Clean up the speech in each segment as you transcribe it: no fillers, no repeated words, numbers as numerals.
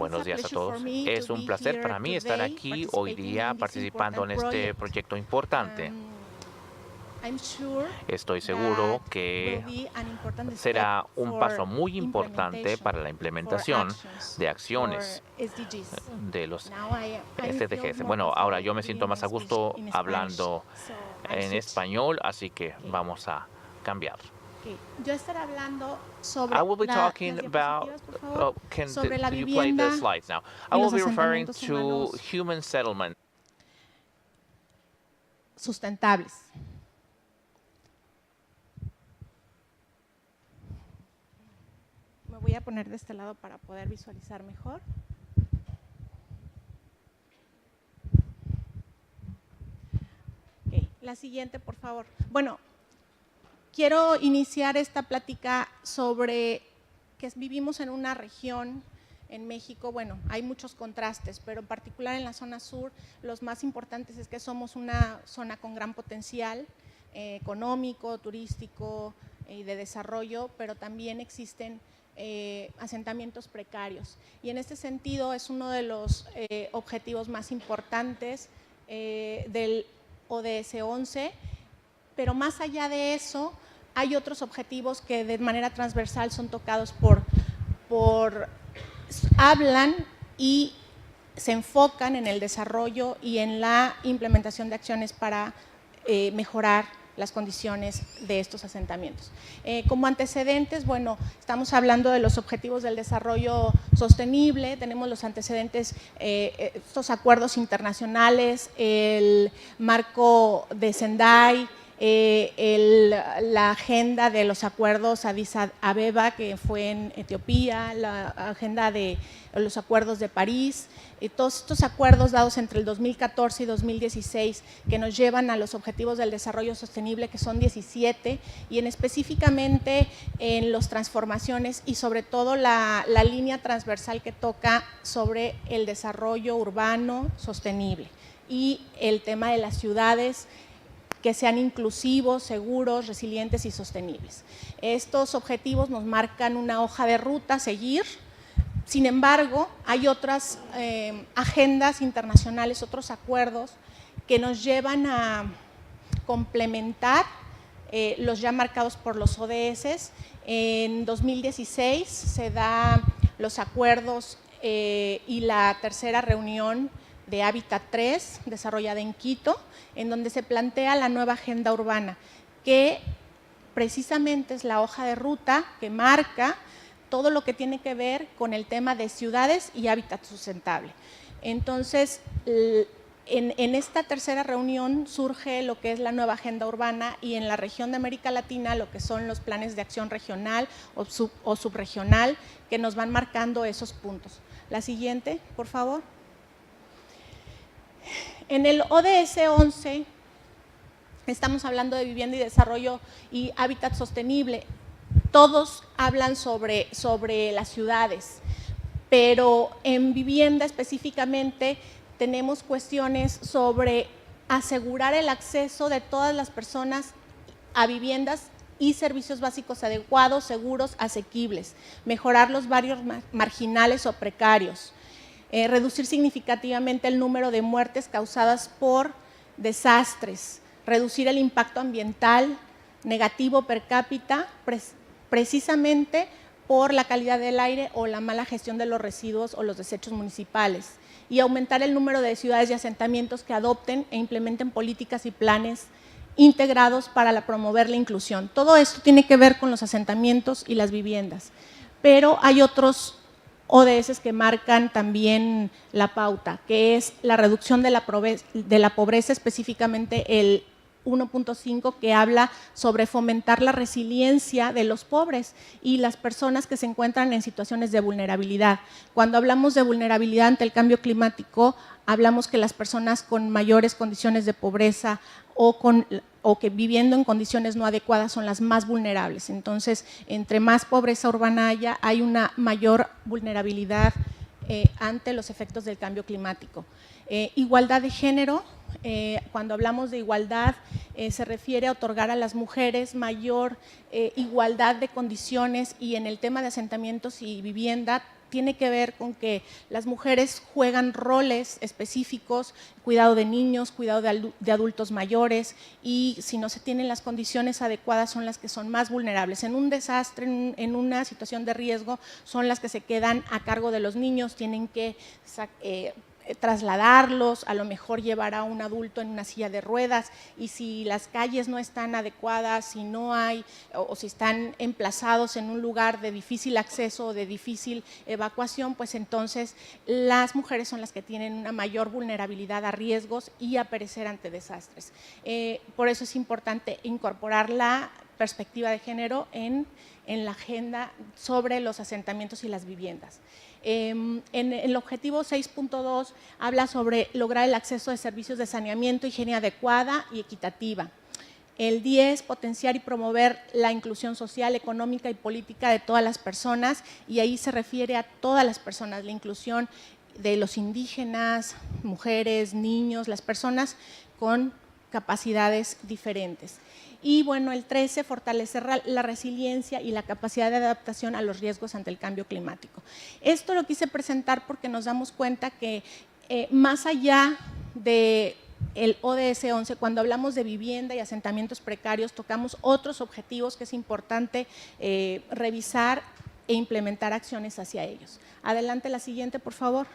Buenos días a todos. Es un placer para mí estar aquí hoy día participando en este proyecto importante. Estoy seguro que será un paso muy importante para la implementación de acciones de los SDGs. Bueno, ahora yo me siento más a gusto hablando en español, así que vamos a cambiar. Yo estaré hablando sobre I will be talking about, sobre la could you play the vivienda slides now? I y will los be referring asentamientos to humanos human settlement. sustentables. Me voy a poner de este lado para poder visualizar mejor. Okay. La siguiente, por favor. Bueno, quiero iniciar esta plática sobre que vivimos en una región en México. Bueno, hay muchos contrastes, pero en particular en la zona sur, los más importantes es que somos una zona con gran potencial económico, turístico y de desarrollo, pero también existen asentamientos precarios. Y en este sentido es uno de los objetivos más importantes del ODS 11, pero más allá de eso, hay otros objetivos que de manera transversal son tocados hablan y se enfocan en el desarrollo y en la implementación de acciones para mejorar las condiciones de estos asentamientos. Como antecedentes, bueno, estamos hablando de los objetivos del desarrollo sostenible, tenemos los antecedentes, estos acuerdos internacionales, el marco de Sendai, la agenda de los acuerdos Addis Abeba, que fue en Etiopía, la agenda de los acuerdos de París, todos estos acuerdos dados entre el 2014 y 2016 que nos llevan a los objetivos del desarrollo sostenible, que son 17, y específicamente en las transformaciones y sobre todo la línea transversal que toca sobre el desarrollo urbano sostenible y el tema de las ciudades que sean inclusivos, seguros, resilientes y sostenibles. Estos objetivos nos marcan una hoja de ruta a seguir. Sin embargo, hay otras agendas internacionales, otros acuerdos que nos llevan a complementar los ya marcados por los ODS. En 2016 se da los acuerdos y la tercera reunión de Hábitat 3, desarrollada en Quito, en donde se plantea la nueva agenda urbana, que precisamente es la hoja de ruta que marca todo lo que tiene que ver con el tema de ciudades y hábitat sustentable. Entonces, en esta tercera reunión surge lo que es la nueva agenda urbana y en la región de América Latina lo que son los planes de acción regional o subregional que nos van marcando esos puntos. La siguiente, por favor. En el ODS 11 estamos hablando de vivienda y desarrollo y hábitat sostenible. Todos hablan sobre las ciudades, pero en vivienda específicamente tenemos cuestiones sobre asegurar el acceso de todas las personas a viviendas y servicios básicos adecuados, seguros, asequibles, mejorar los barrios marginales o precarios, reducir significativamente el número de muertes causadas por desastres, reducir el impacto ambiental negativo per cápita, precisamente por la calidad del aire o la mala gestión de los residuos o los desechos municipales, y aumentar el número de ciudades y asentamientos que adopten e implementen políticas y planes integrados para promover la inclusión. Todo esto tiene que ver con los asentamientos y las viviendas, pero hay otros ODS que marcan también la pauta, que es la reducción de la pobreza, específicamente el 1.5, que habla sobre fomentar la resiliencia de los pobres y las personas que se encuentran en situaciones de vulnerabilidad. Cuando hablamos de vulnerabilidad ante el cambio climático, hablamos que las personas con mayores condiciones de pobreza o que viviendo en condiciones no adecuadas son las más vulnerables. Entonces, entre más pobreza urbana haya, hay una mayor vulnerabilidad ante los efectos del cambio climático. Igualdad de género, cuando hablamos de igualdad, se refiere a otorgar a las mujeres mayor igualdad de condiciones, y en el tema de asentamientos y vivienda tiene que ver con que las mujeres juegan roles específicos, cuidado de niños, cuidado de adultos mayores, y si no se tienen las condiciones adecuadas son las que son más vulnerables. En un desastre, en una situación de riesgo, son las que se quedan a cargo de los niños, tienen que trasladarlos, a lo mejor llevar a un adulto en una silla de ruedas, y si las calles no están adecuadas, si no hay, o si están emplazados en un lugar de difícil acceso o de difícil evacuación, pues entonces las mujeres son las que tienen una mayor vulnerabilidad a riesgos y a perecer ante desastres. Por eso es importante incorporar la perspectiva de género en la agenda sobre los asentamientos y las viviendas. En el objetivo 6.2 habla sobre lograr el acceso de servicios de saneamiento, higiene adecuada y equitativa. El 10, potenciar y promover la inclusión social, económica y política de todas las personas, y ahí se refiere a todas las personas, la inclusión de los indígenas, mujeres, niños, las personas con capacidades diferentes. Y bueno, el 13, fortalecer la resiliencia y la capacidad de adaptación a los riesgos ante el cambio climático. Esto lo quise presentar porque nos damos cuenta que más allá del ODS 11, cuando hablamos de vivienda y asentamientos precarios, tocamos otros objetivos que es importante revisar e implementar acciones hacia ellos. Adelante la siguiente, por favor.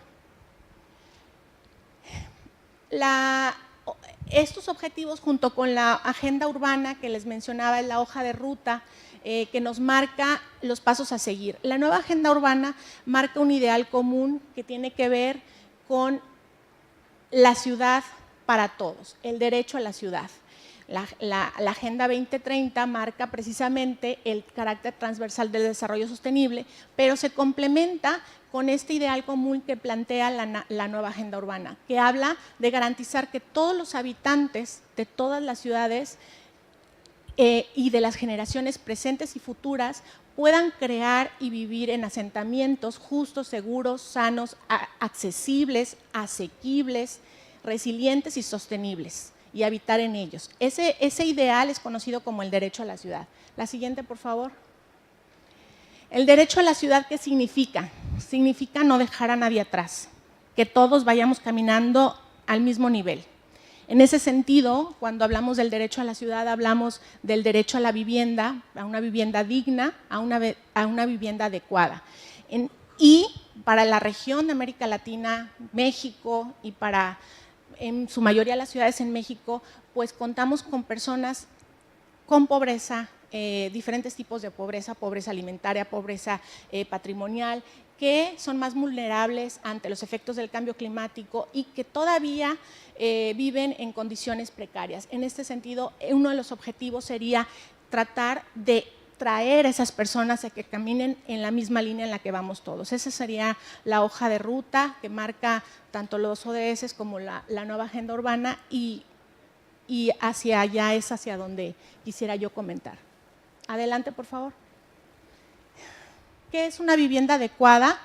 Estos objetivos, junto con la agenda urbana que les mencionaba en la hoja de ruta, que nos marca los pasos a seguir. La nueva agenda urbana marca un ideal común que tiene que ver con la ciudad para todos, el derecho a la ciudad. La Agenda 2030 marca precisamente el carácter transversal del desarrollo sostenible, pero se complementa con este ideal común que plantea la nueva agenda urbana, que habla de garantizar que todos los habitantes de todas las ciudades y de las generaciones presentes y futuras puedan crear y vivir en asentamientos justos, seguros, sanos, accesibles, asequibles, resilientes y sostenibles, y habitar en ellos. Ese ideal es conocido como el derecho a la ciudad. La siguiente, por favor. El derecho a la ciudad, ¿qué significa? Significa no dejar a nadie atrás, que todos vayamos caminando al mismo nivel. En ese sentido, cuando hablamos del derecho a la ciudad, hablamos del derecho a la vivienda, a una vivienda digna, a una vivienda adecuada. Y para la región de América Latina, México, y para en su mayoría las ciudades en México, pues contamos con personas con pobreza, diferentes tipos de pobreza, pobreza alimentaria, pobreza patrimonial, que son más vulnerables ante los efectos del cambio climático y que todavía viven en condiciones precarias. En este sentido, uno de los objetivos sería tratar de traer a esas personas a que caminen en la misma línea en la que vamos todos. Esa sería la hoja de ruta que marca tanto los ODS como la nueva agenda urbana, y hacia allá es hacia donde quisiera yo comentar. Adelante, por favor. ¿Qué es una vivienda adecuada?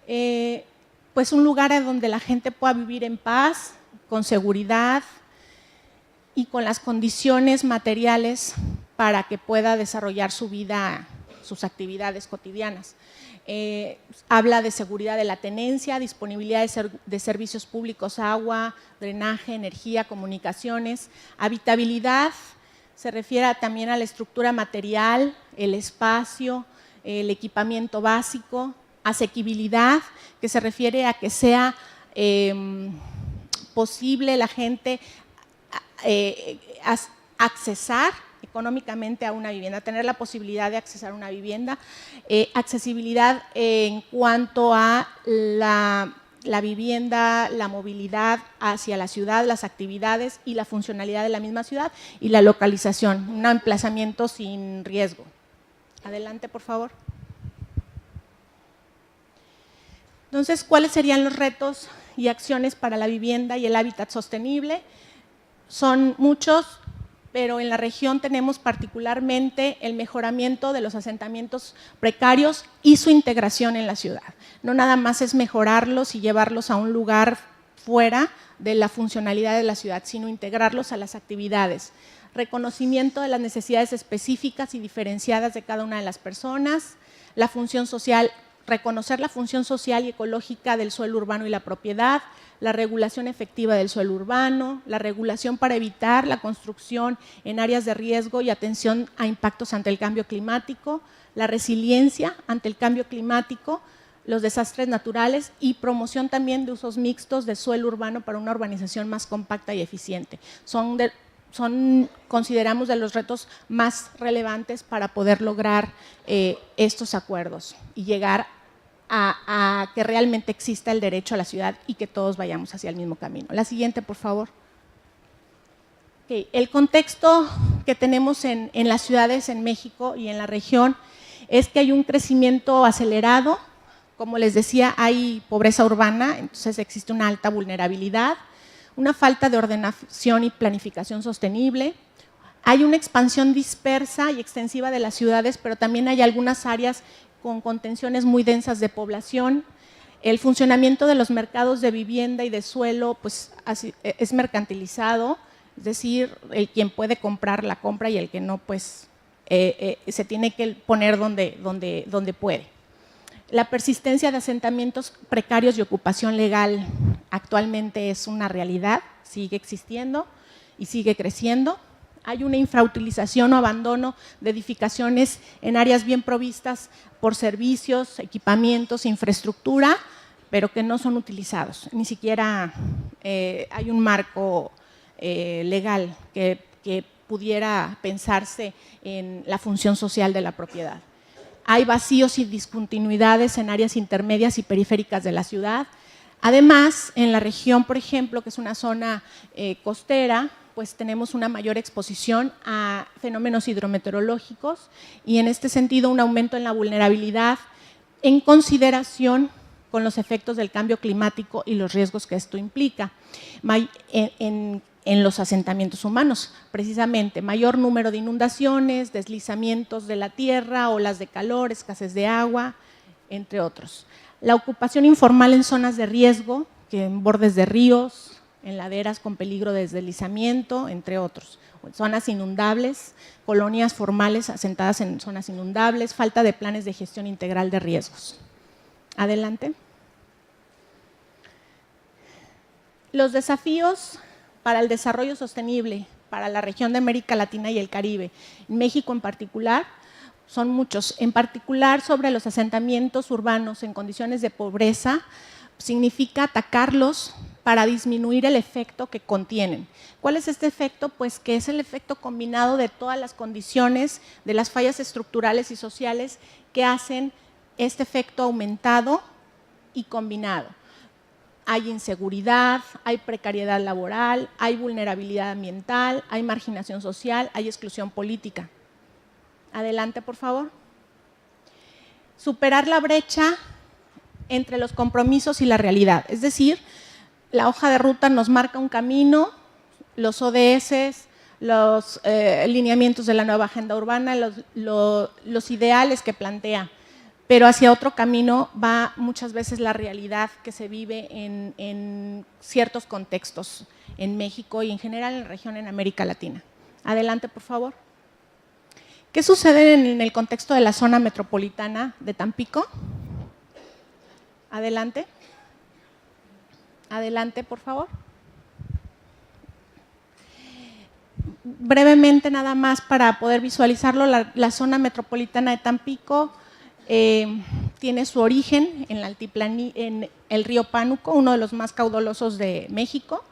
Pues un lugar donde la gente pueda vivir en paz, con seguridad y con las condiciones materiales para que pueda desarrollar su vida, sus actividades cotidianas. Habla de seguridad de la tenencia, disponibilidad de servicios públicos, agua, drenaje, energía, comunicaciones. Habitabilidad se refiere también a la estructura material, el espacio, el equipamiento básico. Asequibilidad, que se refiere a que sea posible la gente accesar económicamente a una vivienda, tener la posibilidad de accesar a una vivienda. Accesibilidad en cuanto a la vivienda, la movilidad hacia la ciudad, las actividades y la funcionalidad de la misma ciudad, y la localización, un emplazamiento sin riesgo. Adelante, por favor. Entonces, ¿cuáles serían los retos y acciones para la vivienda y el hábitat sostenible? Son muchos, pero en la región tenemos particularmente el mejoramiento de los asentamientos precarios y su integración en la ciudad. No nada más es mejorarlos y llevarlos a un lugar fuera de la funcionalidad de la ciudad, sino integrarlos a las actividades. Reconocimiento de las necesidades específicas y diferenciadas de cada una de las personas, la función social reconocer la función social y ecológica del suelo urbano y la propiedad, la regulación efectiva del suelo urbano, la regulación para evitar la construcción en áreas de riesgo y atención a impactos ante el cambio climático, la resiliencia ante el cambio climático, los desastres naturales y promoción también de usos mixtos de suelo urbano para una urbanización más compacta y eficiente. Consideramos, de los retos más relevantes para poder lograr estos acuerdos y llegar a que realmente exista el derecho a la ciudad y que todos vayamos hacia el mismo camino. La siguiente, por favor. Okay. El contexto que tenemos en las ciudades en México y en la región es que hay un crecimiento acelerado. Como les decía, hay pobreza urbana, entonces existe una alta vulnerabilidad, una falta de ordenación y planificación sostenible. Hay una expansión dispersa y extensiva de las ciudades, pero también hay algunas áreas con contenciones muy densas de población. El funcionamiento de los mercados de vivienda y de suelo pues, es mercantilizado, es decir, el quien puede comprar la compra y el que no, pues se tiene que poner donde puede. La persistencia de asentamientos precarios y ocupación legal actualmente es una realidad, sigue existiendo y sigue creciendo. Hay una infrautilización o abandono de edificaciones en áreas bien provistas por servicios, equipamientos, infraestructura, pero que no son utilizados. Ni siquiera hay un marco legal que pudiera pensarse en la función social de la propiedad. Hay vacíos y discontinuidades en áreas intermedias y periféricas de la ciudad. Además, en la región, por ejemplo, que es una zona costera, pues tenemos una mayor exposición a fenómenos hidrometeorológicos y en este sentido un aumento en la vulnerabilidad en consideración con los efectos del cambio climático y los riesgos que esto implica en los asentamientos humanos, precisamente mayor número de inundaciones, deslizamientos de la tierra, olas de calor, escasez de agua, entre otros. La ocupación informal en zonas de riesgo, que en bordes de ríos, en laderas con peligro de deslizamiento, entre otros. Zonas inundables, colonias formales asentadas en zonas inundables, falta de planes de gestión integral de riesgos. Adelante. Los desafíos para el desarrollo sostenible para la región de América Latina y el Caribe, en México en particular, son muchos. En particular sobre los asentamientos urbanos en condiciones de pobreza, significa atacarlos para disminuir el efecto que contienen. ¿Cuál es este efecto? Pues que es el efecto combinado de todas las condiciones, de las fallas estructurales y sociales que hacen este efecto aumentado y combinado. Hay inseguridad, hay precariedad laboral, hay vulnerabilidad ambiental, hay marginación social, hay exclusión política. Adelante, por favor. Superar la brecha entre los compromisos y la realidad. Es decir, la hoja de ruta nos marca un camino, los ODS, los lineamientos de la nueva agenda urbana, los ideales que plantea, pero hacia otro camino va muchas veces la realidad que se vive en ciertos contextos en México y en general en la región en América Latina. Adelante, por favor. ¿Qué sucede en el contexto de la zona metropolitana de Tampico? Adelante. Adelante, por favor. Brevemente, nada más para poder visualizarlo, la zona metropolitana de Tampico tiene su origen en el río Pánuco, uno de los más caudalosos de México,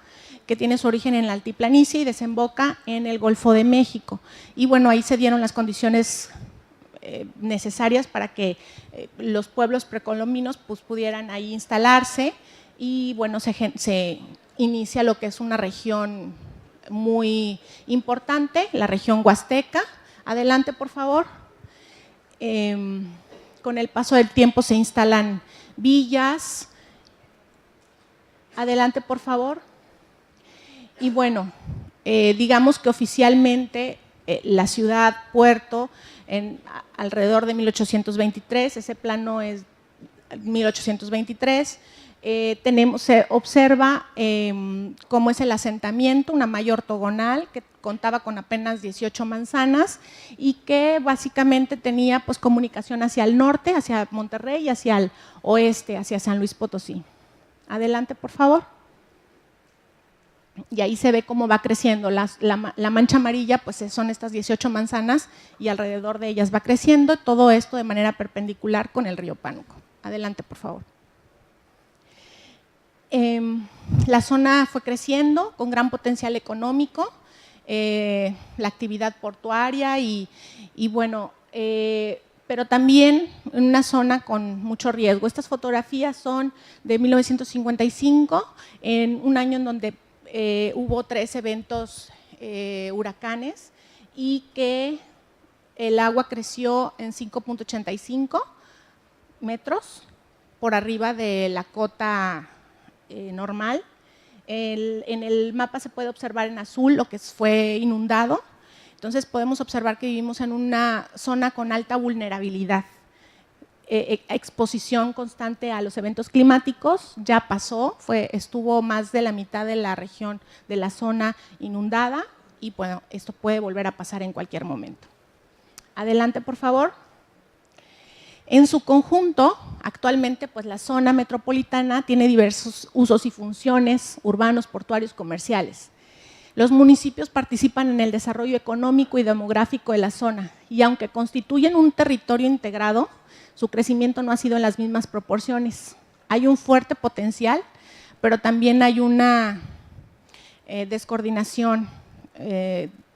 que tiene su origen en la altiplanicie y desemboca en el Golfo de México. Y bueno, ahí se dieron las condiciones necesarias para que los pueblos precolombinos pues, pudieran ahí instalarse y bueno, se inicia lo que es una región muy importante, la región huasteca. Adelante, por favor. Con el paso del tiempo se instalan villas. Adelante, por favor. Y bueno, digamos que oficialmente la ciudad, puerto, alrededor de 1823, ese plano es 1823, se observa cómo es el asentamiento, una malla ortogonal que contaba con apenas 18 manzanas y que básicamente tenía pues, comunicación hacia el norte, hacia Monterrey, y hacia el oeste, hacia San Luis Potosí. Adelante, por favor. Y ahí se ve cómo va creciendo. La mancha amarilla pues son estas 18 manzanas y alrededor de ellas va creciendo, todo esto de manera perpendicular con el río Pánuco. Adelante, por favor. La zona fue creciendo con gran potencial económico, la actividad portuaria y bueno, pero también en una zona con mucho riesgo. Estas fotografías son de 1955, en un año en donde hubo 3 eventos huracanes y que el agua creció en 5.85 metros por arriba de la cota normal. En el mapa se puede observar en azul lo que fue inundado. Entonces podemos observar que vivimos en una zona con alta vulnerabilidad. Exposición constante a los eventos climáticos, ya pasó, estuvo más de la mitad de la región de la zona inundada y bueno, esto puede volver a pasar en cualquier momento. Adelante, por favor. En su conjunto, actualmente pues, la zona metropolitana tiene diversos usos y funciones urbanos, portuarios, comerciales. Los municipios participan en el desarrollo económico y demográfico de la zona y aunque constituyen un territorio integrado, su crecimiento no ha sido en las mismas proporciones. Hay un fuerte potencial, pero también hay una descoordinación,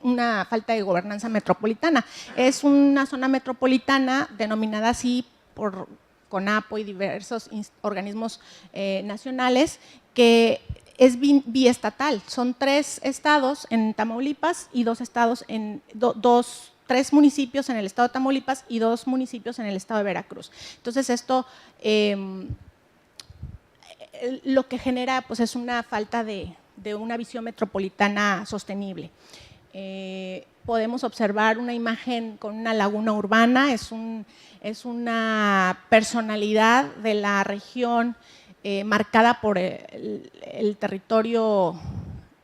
una falta de gobernanza metropolitana. Es una zona metropolitana denominada así por CONAPO y diversos organismos nacionales que es biestatal. Son 3 estados en Tamaulipas y 2 estados en 3 municipios en el estado de Tamaulipas y 2 municipios en el estado de Veracruz. Entonces esto lo que genera pues, es una falta de una visión metropolitana sostenible. Podemos observar una imagen con una laguna urbana, es una personalidad de la región marcada por el territorio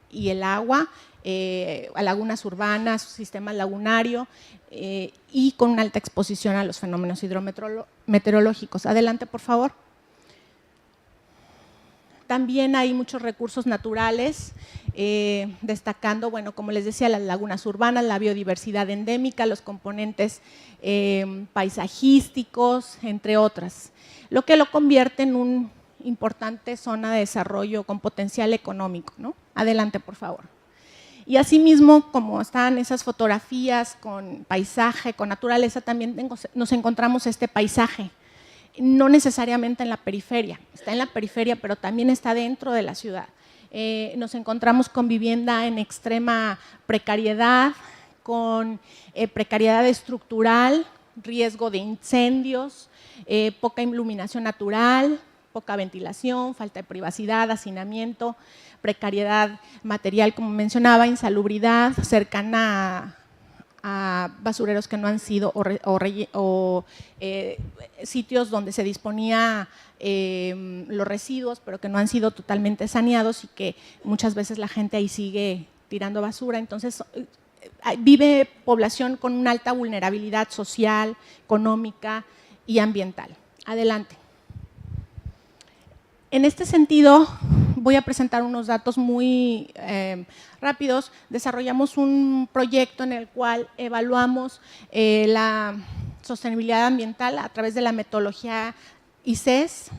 y el agua, a lagunas urbanas, sistema lagunario y con una alta exposición a los fenómenos hidrometeorológicos. Adelante, por favor. También hay muchos recursos naturales, destacando, bueno, como les decía, las lagunas urbanas, la biodiversidad endémica, los componentes paisajísticos, entre otras, lo que lo convierte en una importante zona de desarrollo con potencial económico, ¿no? Adelante, por favor. Y asimismo, como están esas fotografías con paisaje, con naturaleza, también nos encontramos este paisaje. No necesariamente en la periferia, está en la periferia, pero también está dentro de la ciudad. Nos encontramos con vivienda en extrema precariedad, con precariedad estructural, riesgo de incendios, poca iluminación natural, poca ventilación, falta de privacidad, hacinamiento, precariedad material, como mencionaba, insalubridad, cercana a basureros que no han sido o sitios donde se disponía los residuos, pero que no han sido totalmente saneados y que muchas veces la gente ahí sigue tirando basura. Entonces, vive población con una alta vulnerabilidad social, económica y ambiental. Adelante. En este sentido, voy a presentar unos datos muy rápidos. Desarrollamos un proyecto en el cual evaluamos la sostenibilidad ambiental a través de la metodología ICES,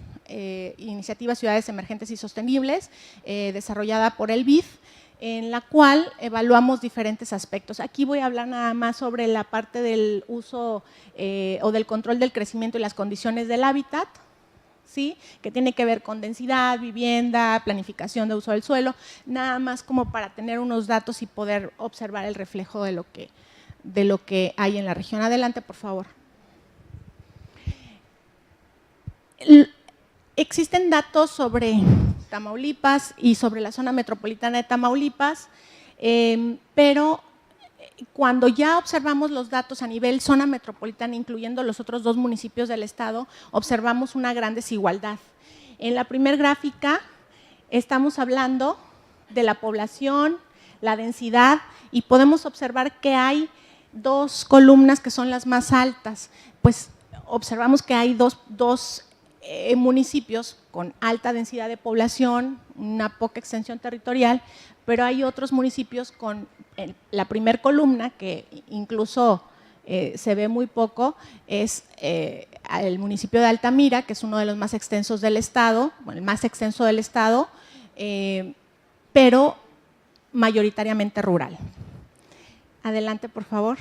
Iniciativa Ciudades Emergentes y Sostenibles, desarrollada por el BID, en la cual evaluamos diferentes aspectos. Aquí voy a hablar nada más sobre la parte del uso o del control del crecimiento y las condiciones del hábitat, ¿sí? Que tiene que ver con densidad, vivienda, planificación de uso del suelo, nada más como para tener unos datos y poder observar el reflejo de lo que hay en la región. Adelante, por favor. Existen datos sobre Tamaulipas y sobre la zona metropolitana de Tamaulipas, pero cuando ya observamos los datos a nivel zona metropolitana, incluyendo los otros 2 municipios del estado, observamos una gran desigualdad. En la primera gráfica estamos hablando de la población, la densidad, y podemos observar que hay dos columnas que son las más altas. Pues observamos que hay dos municipios con alta densidad de población, una poca extensión territorial, pero hay otros municipios con la primera columna, que incluso se ve muy poco, es el municipio de Altamira, que es uno de los más extensos del estado, bueno, el más extenso del estado, pero mayoritariamente rural. Adelante, por favor.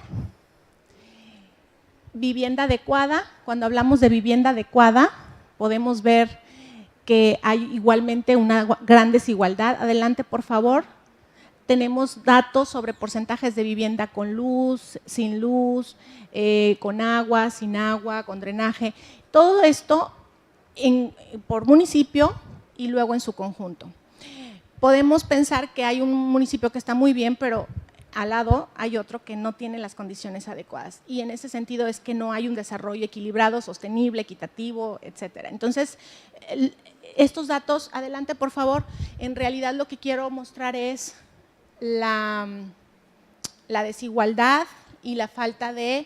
Vivienda adecuada. Cuando hablamos de vivienda adecuada, podemos ver que hay igualmente una gran desigualdad. Adelante, por favor. Tenemos datos sobre porcentajes de vivienda con luz, sin luz, con agua, sin agua, con drenaje. Todo esto por municipio y luego en su conjunto. Podemos pensar que hay un municipio que está muy bien, pero al lado hay otro que no tiene las condiciones adecuadas. Y en ese sentido es que no hay un desarrollo equilibrado, sostenible, equitativo, etcétera. Entonces, estos datos, adelante por favor, en realidad lo que quiero mostrar es la desigualdad y la falta de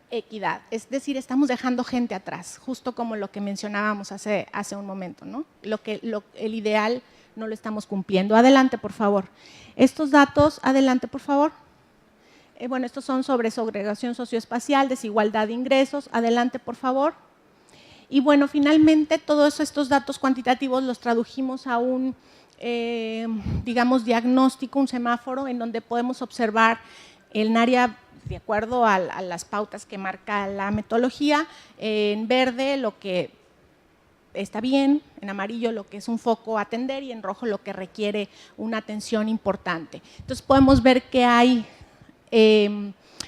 equidad. Es decir, estamos dejando gente atrás, justo como lo que mencionábamos hace un momento, ¿no? El ideal no lo estamos cumpliendo. Adelante, por favor. Estos datos, adelante, por favor. Bueno, estos son sobre segregación socioespacial, desigualdad de ingresos. Adelante, por favor. Y bueno, finalmente, todos estos datos cuantitativos los tradujimos a un, digamos, diagnóstico, un semáforo, en donde podemos observar el área de acuerdo a las pautas que marca la metodología. En verde, lo que está bien, en amarillo lo que es un foco a atender y en rojo lo que requiere una atención importante. Entonces podemos ver que hay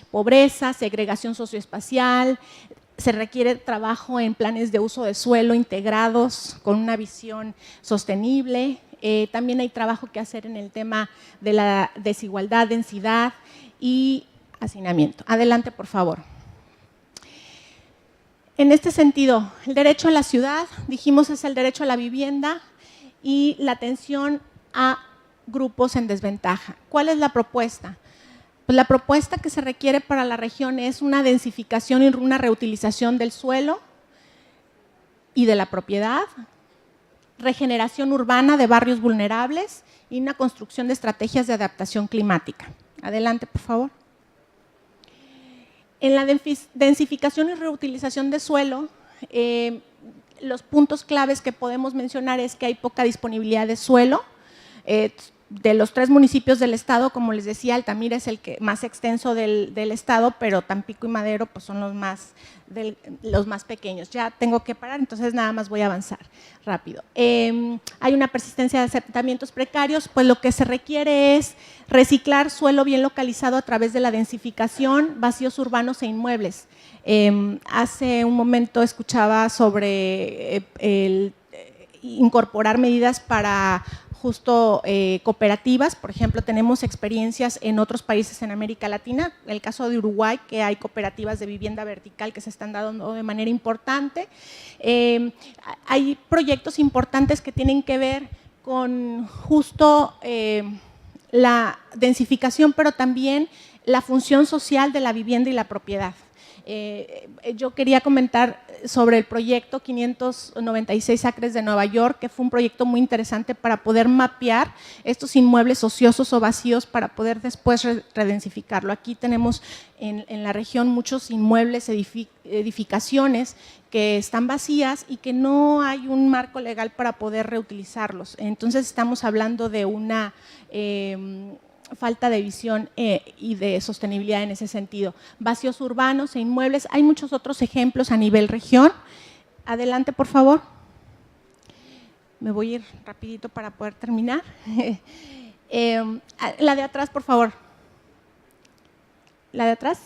pobreza, segregación socioespacial, se requiere trabajo en planes de uso de suelo integrados con una visión sostenible. También hay trabajo que hacer en el tema de la desigualdad, densidad y hacinamiento. Adelante, por favor. En este sentido, el derecho a la ciudad, dijimos, es el derecho a la vivienda y la atención a grupos en desventaja. ¿Cuál es la propuesta? Pues la propuesta que se requiere para la región es una densificación y una reutilización del suelo y de la propiedad, regeneración urbana de barrios vulnerables y una construcción de estrategias de adaptación climática. Adelante, por favor. En la densificación y reutilización de suelo, los puntos claves que podemos mencionar es que hay poca disponibilidad de suelo. De los 3 municipios del estado, como les decía, Altamira es el que más extenso del estado, pero Tampico y Madero pues, son los más pequeños. Ya tengo que parar, entonces nada más voy a avanzar rápido. Hay una persistencia de asentamientos precarios, pues lo que se requiere es reciclar suelo bien localizado a través de la densificación, vacíos urbanos e inmuebles. Hace un momento escuchaba sobre incorporar medidas para justo cooperativas. Por ejemplo, tenemos experiencias en otros países en América Latina, el caso de Uruguay, que hay cooperativas de vivienda vertical que se están dando de manera importante. Hay proyectos importantes que tienen que ver con justo la densificación, pero también la función social de la vivienda y la propiedad. Yo quería comentar sobre el proyecto 596 acres de Nueva York, que fue un proyecto muy interesante para poder mapear estos inmuebles ociosos o vacíos para poder después redensificarlo. Aquí tenemos en la región muchos inmuebles, edificaciones que están vacías y que no hay un marco legal para poder reutilizarlos. Entonces estamos hablando de una falta de visión y de sostenibilidad en ese sentido. Vacíos urbanos e inmuebles, hay muchos otros ejemplos a nivel región. Adelante, por favor. Me voy a ir rapidito para poder terminar. La de atrás, por favor. La de atrás.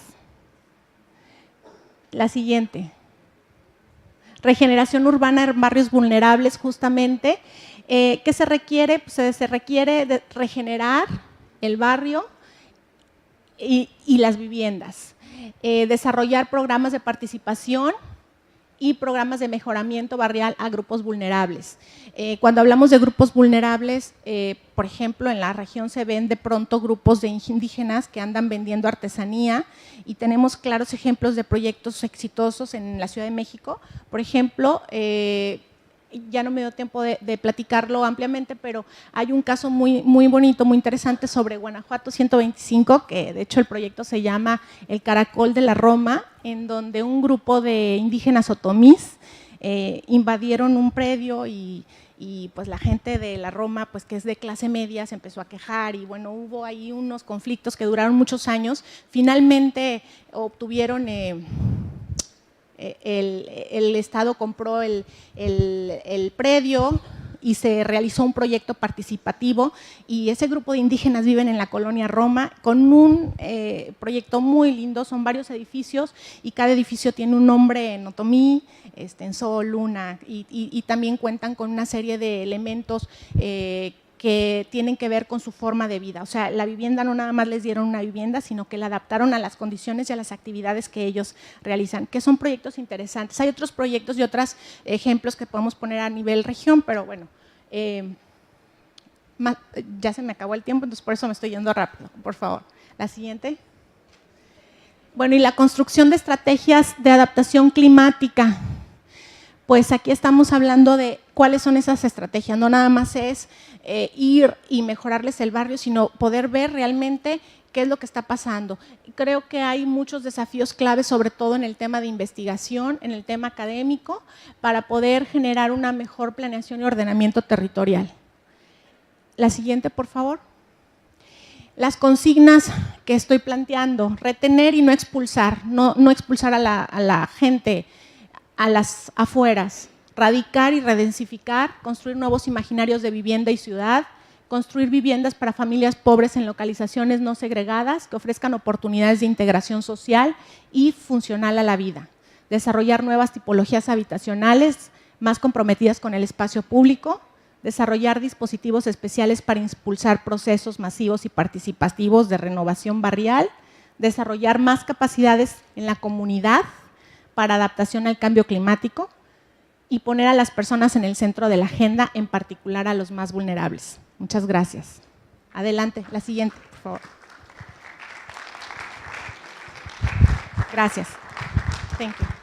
La siguiente. Regeneración urbana en barrios vulnerables, justamente. ¿Qué se requiere? Pues se requiere regenerar el barrio y las viviendas, desarrollar programas de participación y programas de mejoramiento barrial a grupos vulnerables. Cuando hablamos de grupos vulnerables, por ejemplo, en la región se ven de pronto grupos de indígenas que andan vendiendo artesanía y tenemos claros ejemplos de proyectos exitosos en la Ciudad de México. Por ejemplo, ya no me dio tiempo de platicarlo ampliamente, pero hay un caso muy bonito, muy interesante sobre Guanajuato 125, que de hecho el proyecto se llama El Caracol de la Roma, en donde un grupo de indígenas otomís invadieron un predio y pues la gente de la Roma, pues que es de clase media, se empezó a quejar y bueno, hubo ahí unos conflictos que duraron muchos años. Finalmente obtuvieron… el Estado compró el predio y se realizó un proyecto participativo y ese grupo de indígenas viven en la colonia Roma con un proyecto muy lindo, son varios edificios y cada edificio tiene un nombre en otomí, en sol, luna y también cuentan con una serie de elementos que tienen que ver con su forma de vida. O sea, la vivienda no nada más les dieron una vivienda, sino que la adaptaron a las condiciones y a las actividades que ellos realizan, que son proyectos interesantes. Hay otros proyectos y otros ejemplos que podemos poner a nivel región, pero bueno, ya se me acabó el tiempo, entonces por eso me estoy yendo rápido. Por favor, la siguiente. Bueno, y la construcción de estrategias de adaptación climática. Pues aquí estamos hablando de cuáles son esas estrategias, no nada más es ir y mejorarles el barrio, sino poder ver realmente qué es lo que está pasando. Creo que hay muchos desafíos claves, sobre todo en el tema de investigación, en el tema académico, para poder generar una mejor planeación y ordenamiento territorial. La siguiente, por favor. Las consignas que estoy planteando, retener y no expulsar, no expulsar a la gente a las afueras, radicar y redensificar, construir nuevos imaginarios de vivienda y ciudad, construir viviendas para familias pobres en localizaciones no segregadas que ofrezcan oportunidades de integración social y funcional a la vida, desarrollar nuevas tipologías habitacionales más comprometidas con el espacio público, desarrollar dispositivos especiales para impulsar procesos masivos y participativos de renovación barrial, desarrollar más capacidades en la comunidad para adaptación al cambio climático y poner a las personas en el centro de la agenda, en particular a los más vulnerables. Muchas gracias. Adelante, la siguiente, por favor. Gracias. Thank you.